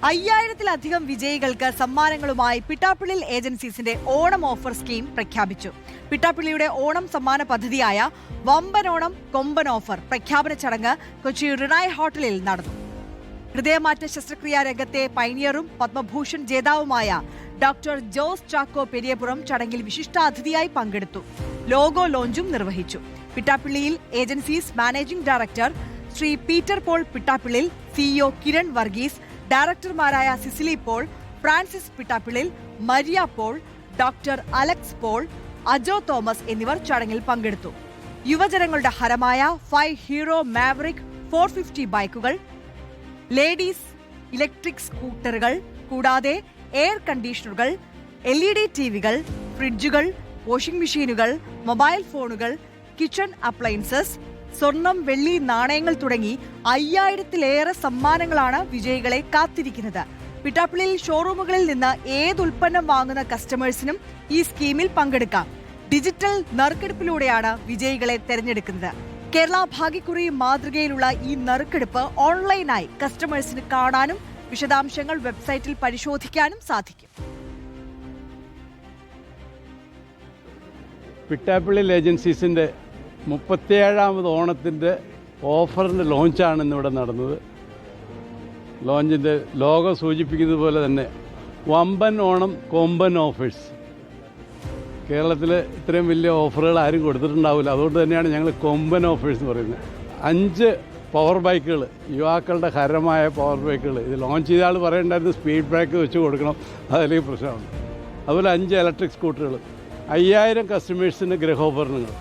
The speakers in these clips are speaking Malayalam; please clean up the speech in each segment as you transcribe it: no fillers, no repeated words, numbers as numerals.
5000-ത്തിലധികം വിജയികൾക്ക് സമ്മാനങ്ങളുമായി പിട്ടാപ്പിള്ളിൽ ഏജൻസീസിന്റെ ഓണം ഓഫർ സ്കീം പ്രഖ്യാപിച്ചു. പിട്ടാപ്പിള്ളിയുടെ ഓണം സമ്മാന പദ്ധതിയായ വമ്പൻ ഓണം കൊമ്പൻ ഓഫർ പ്രഖ്യാപന ചടങ്ങ് കൊച്ചി റിനായ് ഹോട്ടലിൽ നടന്നു. ഹൃദയമാറ്റ ശസ്ത്രക്രിയാ രംഗത്തെ പൈനിയറും പത്മഭൂഷൺ ജേതാവുമായ ഡോക്ടർ ജോസ് ചാക്കോ പെരിയപുറം ചടങ്ങിൽ വിശിഷ്ടാതിഥിയായി പങ്കെടുത്തു. ലോഗോ ലോഞ്ചും നിർവഹിച്ചു. Pittappillil agencies managing director Shri Peter Paul Pittappillil, CEO Kiran Varghese, ഡയറക്ടർമാരായ സിസിലി പോൾ, ഫ്രാൻസിസ് പിട്ടാപ്പിള്ളിൽ, മരിയ പോൾ, ഡോക്ടർ അലക്സ് പോൾ, അജോ തോമസ് എന്നിവർ ചടങ്ങിൽ പങ്കെടുത്തു. യുവജനങ്ങളുടെ ഹരമായ 5 ഹീറോ മാവറിക് 450 ബൈക്കുകൾ, ലേഡീസ് ഇലക്ട്രിക് സ്കൂട്ടറുകൾ, കൂടാതെ എയർ കണ്ടീഷണറുകൾ, LED ടിവികൾ, ഫ്രിഡ്ജുകൾ, വാഷിംഗ് മെഷീനുകൾ, മൊബൈൽ ഫോണുകൾ, കിച്ചൺ അപ്ലയൻസസ്, സ്വർണം, വെള്ളി, നാണയങ്ങൾ തുടങ്ങി 5000-ത്തിലേറെ സമ്മാനങ്ങളാണ് വിജയികളെ കാത്തിരിക്കുന്നത്. പിട്ടാപ്പിള്ളിയിൽ ഷോറൂമുകളിൽ നിന്ന് ഏത് ഉൽപ്പന്നം വാങ്ങുന്ന കസ്റ്റമേഴ്സിനും ഈ സ്കീമിൽ പങ്കെടുക്കാം. ഡിജിറ്റൽ നറുക്കെടുപ്പിലൂടെയാണ് വിജയികളെ തെരഞ്ഞെടുക്കുന്നത്. കേരള ഭാഗ്യക്കുറി മാതൃകയിലുള്ള ഈ നറുക്കെടുപ്പ് ഓൺലൈനായി കസ്റ്റമേഴ്സിന് കാണാനും വിശദാംശങ്ങൾ വെബ്സൈറ്റിൽ പരിശോധിക്കാനും സാധിക്കും. പിട്ടാപ്പിള്ളിൽ ഏജൻസീസിൻ്റെ 37ാമത് ഓണത്തിൻ്റെ ഓഫറിൻ്റെ ലോഞ്ചാണ് ഇന്നിവിടെ നടന്നത്. ലോഞ്ചിൻ്റെ ലോഗോ സൂചിപ്പിക്കുന്നത് പോലെ തന്നെ വമ്പൻ ഓണം കൊമ്പൻ ഓഫേഴ്സ്. കേരളത്തിൽ ഇത്രയും വലിയ ഓഫറുകൾ ആരും കൊടുത്തിട്ടുണ്ടാവില്ല. അതുകൊണ്ട് തന്നെയാണ് ഞങ്ങൾ കൊമ്പൻ ഓഫേഴ്സ് എന്ന് പറയുന്നത്. 5 പവർ ബൈക്കുകൾ, യുവാക്കളുടെ ഹരമായ പവർ ബൈക്കുകൾ. ഇത് ലോഞ്ച് ചെയ്ത ആൾ പറയേണ്ടായിരുന്നു സ്പീഡ് ബ്രേക്ക് വെച്ച് കൊടുക്കണം, അതല്ലെങ്കിൽ പ്രശ്നമാണ്. അതുപോലെ 5 ഇലക്ട്രിക് സ്കൂട്ടറുകൾ, 5000 കസ്റ്റമേഴ്സിന് ഗൃഹോപകരണങ്ങൾ.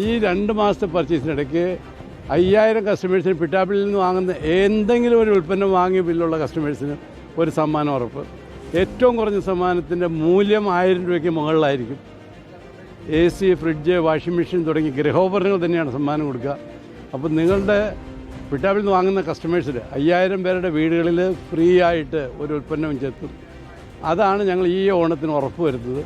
ഈ 2 മാസത്തെ പർച്ചേസിനിടയ്ക്ക് 5000 കസ്റ്റമേഴ്സിന് പിട്ടാപ്പിള്ളിയിൽ നിന്ന് വാങ്ങുന്ന എന്തെങ്കിലും ഒരു ഉൽപ്പന്നം വാങ്ങിയ ബില്ലുള്ള കസ്റ്റമേഴ്സിന് ഒരു സമ്മാനം ഉറപ്പ്. ഏറ്റവും കുറഞ്ഞ സമ്മാനത്തിൻ്റെ മൂല്യം 1000 രൂപയ്ക്ക് മുകളിലായിരിക്കും. AC, ഫ്രിഡ്ജ്, വാഷിംഗ് മെഷീൻ തുടങ്ങി ഗൃഹോപകരണങ്ങൾ തന്നെയാണ് സമ്മാനം കൊടുക്കുക. അപ്പോൾ നിങ്ങളുടെ പിട്ടാപ്പിള്ളിയിൽ നിന്ന് വാങ്ങുന്ന കസ്റ്റമേഴ്സിന് 5000 പേരുടെ വീടുകളിൽ ഫ്രീ ആയിട്ട് ഒരു ഉൽപ്പന്നം ചെത്തും. അതാണ് ഞങ്ങൾ ഈ ഓണത്തിന് ഉറപ്പ് വരുന്നത്.